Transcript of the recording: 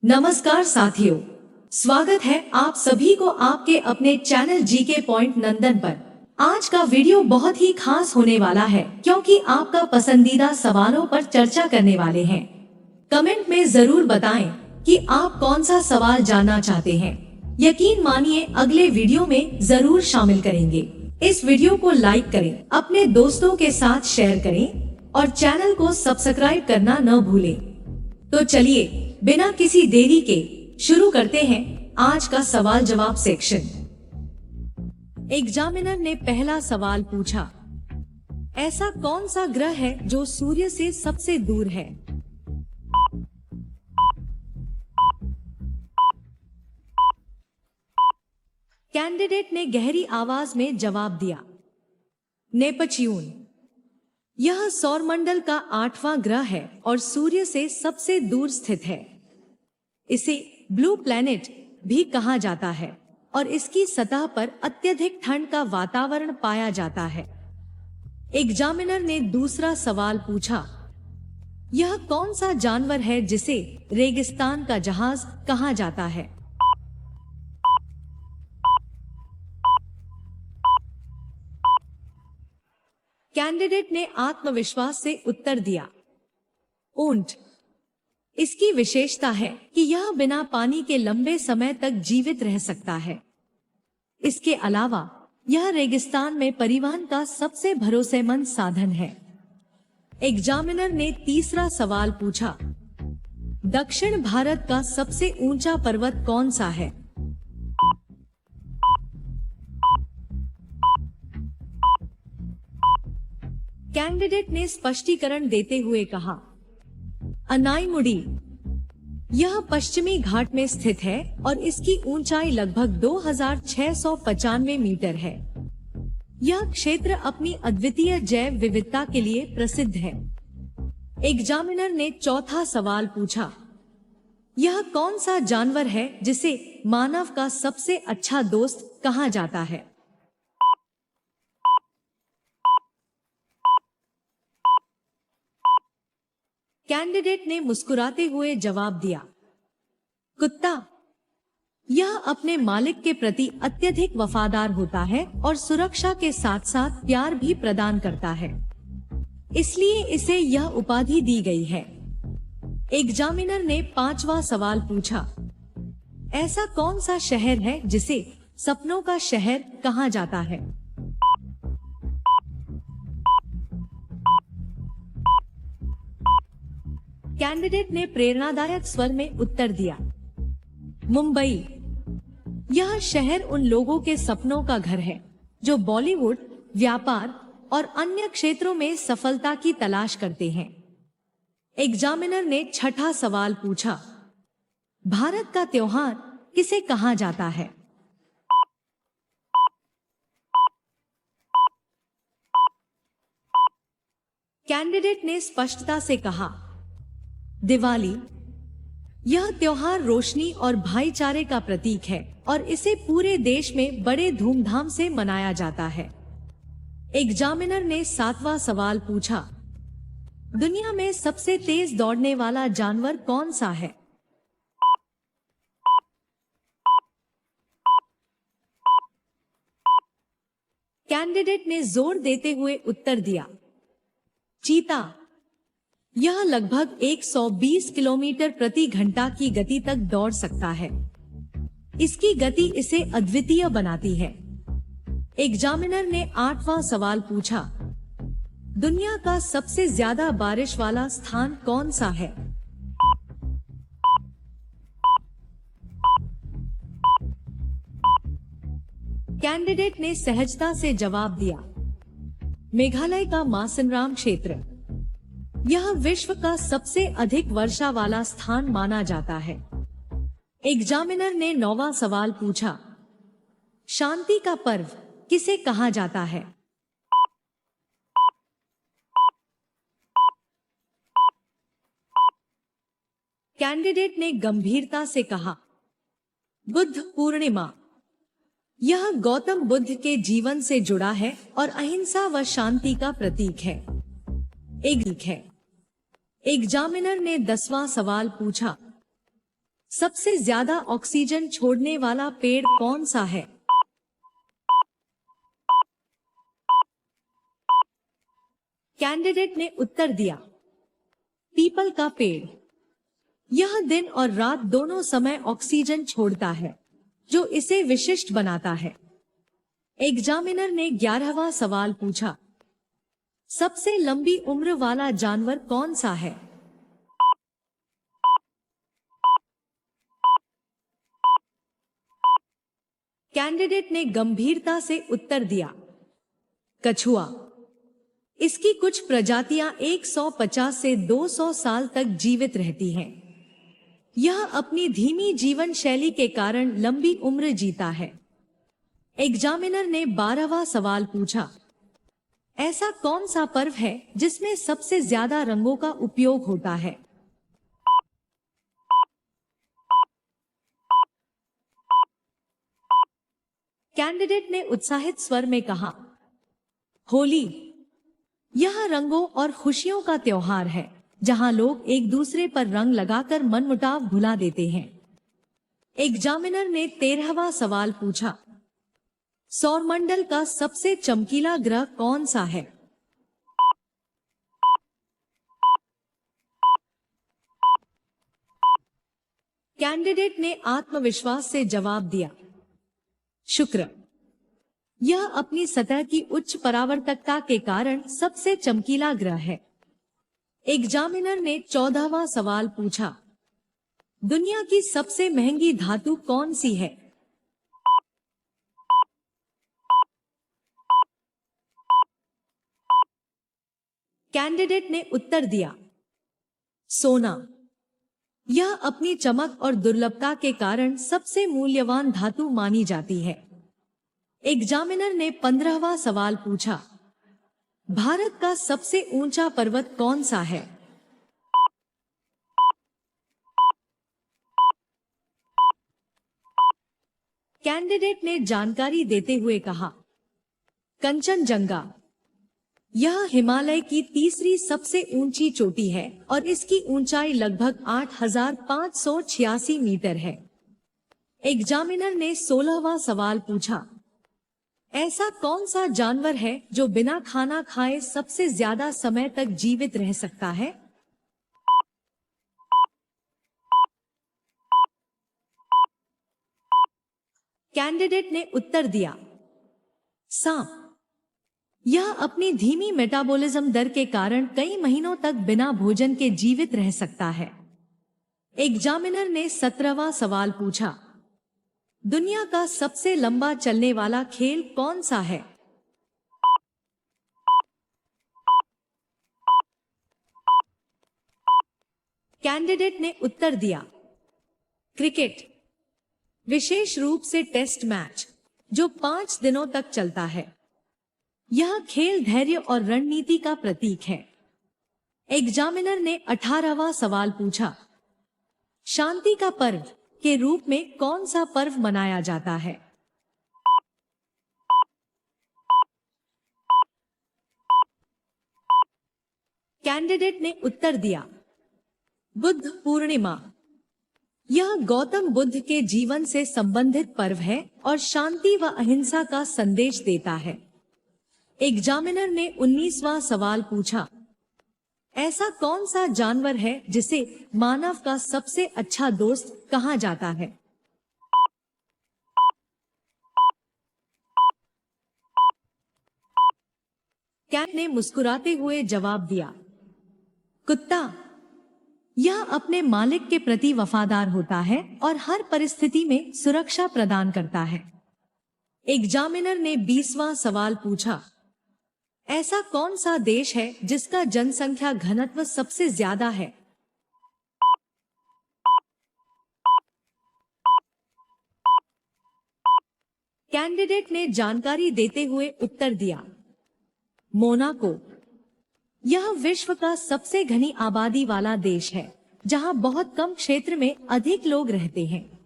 नमस्कार साथियों, स्वागत है आप सभी को आपके अपने चैनल जीके पॉइंट नंदन पर। आज का वीडियो बहुत ही खास होने वाला है क्योंकि आपका पसंदीदा सवालों पर चर्चा करने वाले हैं। कमेंट में जरूर बताएं कि आप कौन सा सवाल जानना चाहते हैं। यकीन मानिए अगले वीडियो में जरूर शामिल करेंगे। इस वीडियो को लाइक करें, अपने दोस्तों के साथ शेयर करें और चैनल को सब्सक्राइब करना न भूलें। तो चलिए बिना किसी देरी के शुरू करते हैं आज का सवाल जवाब सेक्शन। एग्जामिनर ने पहला सवाल पूछा, ऐसा कौन सा ग्रह है जो सूर्य से सबसे दूर है? कैंडिडेट ने गहरी आवाज में जवाब दिया, नेपच्यून। यह सौरमंडल का 8वां ग्रह है और सूर्य से सबसे दूर स्थित है। इसे ब्लू प्लैनेट भी कहा जाता है और इसकी सतह पर अत्यधिक ठंड का वातावरण पाया जाता है। एग्जामिनर ने दूसरा सवाल पूछा, यह कौन सा जानवर है जिसे रेगिस्तान का जहाज कहा जाता है? कैंडिडेट ने आत्मविश्वास से उत्तर दिया, ऊंट। इसकी विशेषता है कि यह बिना पानी के लंबे समय तक जीवित रह सकता है। इसके अलावा यह रेगिस्तान में परिवहन का सबसे भरोसेमंद साधन है। एग्जामिनर ने तीसरा सवाल पूछा, दक्षिण भारत का सबसे ऊंचा पर्वत कौन सा है? कैंडिडेट ने स्पष्टीकरण देते हुए कहा, अनाईमुडी। यह पश्चिमी घाट में स्थित है और इसकी ऊंचाई लगभग 2695 मीटर है। यह क्षेत्र अपनी अद्वितीय जैव विविधता के लिए प्रसिद्ध है। एग्जामिनर ने चौथा सवाल पूछा, यह कौन सा जानवर है जिसे मानव का सबसे अच्छा दोस्त कहा जाता है? कैंडिडेट ने मुस्कुराते हुए जवाब दिया, कुत्ता। यह अपने मालिक के प्रति अत्यधिक वफादार होता है और सुरक्षा के साथ साथ प्यार भी प्रदान करता है, इसलिए इसे यह उपाधि दी गई है। एग्जामिनर ने पांचवा सवाल पूछा, ऐसा कौन सा शहर है जिसे सपनों का शहर कहा जाता है? कैंडिडेट ने प्रेरणादायक स्वर में उत्तर दिया, मुंबई। यह शहर उन लोगों के सपनों का घर है जो बॉलीवुड, व्यापार और अन्य क्षेत्रों में सफलता की तलाश करते हैं। एग्जामिनर ने छठा सवाल पूछा, भारत का त्योहार किसे कहा जाता है? कैंडिडेट ने स्पष्टता से कहा, दिवाली। यह त्योहार रोशनी और भाईचारे का प्रतीक है और इसे पूरे देश में बड़े धूमधाम से मनाया जाता है। एग्जामिनर ने सातवां सवाल पूछा, दुनिया में सबसे तेज दौड़ने वाला जानवर कौन सा है? कैंडिडेट ने जोर देते हुए उत्तर दिया, चीता। यह लगभग 120 किलोमीटर प्रति घंटा की गति तक दौड़ सकता है। इसकी गति इसे अद्वितीय बनाती है। एग्जामिनर ने आठवां सवाल पूछा, दुनिया का सबसे ज्यादा बारिश वाला स्थान कौन सा है? कैंडिडेट ने सहजता से जवाब दिया, मेघालय का मासिनराम क्षेत्र। यह विश्व का सबसे अधिक वर्षा वाला स्थान माना जाता है। एग्जामिनर ने नौवां सवाल पूछा, शांति का पर्व किसे कहा जाता है? कैंडिडेट ने गंभीरता से कहा, बुद्ध पूर्णिमा। यह गौतम बुद्ध के जीवन से जुड़ा है और अहिंसा व शांति का प्रतीक है। एग्जामिनर ने 10वां सवाल पूछा, सबसे ज्यादा ऑक्सीजन छोड़ने वाला पेड़ कौन सा है? कैंडिडेट ने उत्तर दिया, पीपल का पेड़। यह दिन और रात दोनों समय ऑक्सीजन छोड़ता है, जो इसे विशिष्ट बनाता है। एग्जामिनर ने 11वां सवाल पूछा, सबसे लंबी उम्र वाला जानवर कौन सा है? कैंडिडेट ने गंभीरता से उत्तर दिया, कछुआ। इसकी कुछ प्रजातियां 150 से 200 साल तक जीवित रहती हैं। यह अपनी धीमी जीवन शैली के कारण लंबी उम्र जीता है। एग्जामिनर ने 12वां सवाल पूछा, ऐसा कौन सा पर्व है जिसमें सबसे ज्यादा रंगों का उपयोग होता है? कैंडिडेट ने उत्साहित स्वर में कहा, होली। यह रंगों और खुशियों का त्योहार है, जहां लोग एक दूसरे पर रंग लगाकर मनमुटाव भुला देते हैं। एग्जामिनर ने 13वां सवाल पूछा, सौरमंडल का सबसे चमकीला ग्रह कौन सा है? कैंडिडेट ने आत्मविश्वास से जवाब दिया, शुक्र। यह अपनी सतह की उच्च परावर्तकता के कारण सबसे चमकीला ग्रह है। एग्जामिनर ने 14वां सवाल पूछा, दुनिया की सबसे महंगी धातु कौन सी है? कैंडिडेट ने उत्तर दिया, सोना। यह अपनी चमक और दुर्लभता के कारण सबसे मूल्यवान धातु मानी जाती है। एग्जामिनर ने 15वां सवाल पूछा, भारत का सबसे ऊंचा पर्वत कौन सा है? कैंडिडेट ने जानकारी देते हुए कहा, कंचनजंगा। यह हिमालय की तीसरी सबसे ऊंची चोटी है और इसकी ऊंचाई लगभग 8,586 मीटर है। एग्जामिनर ने 16वां सवाल पूछा, ऐसा कौन सा जानवर है जो बिना खाना खाए सबसे ज्यादा समय तक जीवित रह सकता है? कैंडिडेट ने उत्तर दिया, सांप। यह अपनी धीमी मेटाबॉलिज्म दर के कारण कई महीनों तक बिना भोजन के जीवित रह सकता है। एग्जामिनर ने 17वां सवाल पूछा, दुनिया का सबसे लंबा चलने वाला खेल कौन सा है? कैंडिडेट ने उत्तर दिया, क्रिकेट। विशेष रूप से टेस्ट मैच, जो 5 दिनों तक चलता है। यह खेल धैर्य और रणनीति का प्रतीक है। एग्जामिनर ने 18वां सवाल पूछा, शांति का पर्व के रूप में कौन सा पर्व मनाया जाता है? कैंडिडेट ने उत्तर दिया, बुद्ध पूर्णिमा। यह गौतम बुद्ध के जीवन से संबंधित पर्व है और शांति व अहिंसा का संदेश देता है। एग्जामिनर ने 19वां सवाल पूछा, ऐसा कौन सा जानवर है जिसे मानव का सबसे अच्छा दोस्त कहा जाता है? कैट ने मुस्कुराते हुए जवाब दिया, कुत्ता। यह अपने मालिक के प्रति वफादार होता है और हर परिस्थिति में सुरक्षा प्रदान करता है। एग्जामिनर ने 20वां सवाल पूछा, ऐसा कौन सा देश है जिसका जनसंख्या घनत्व सबसे ज्यादा है? कैंडिडेट ने जानकारी देते हुए उत्तर दिया, मोनाको। यह विश्व का सबसे घनी आबादी वाला देश है, जहां बहुत कम क्षेत्र में अधिक लोग रहते हैं।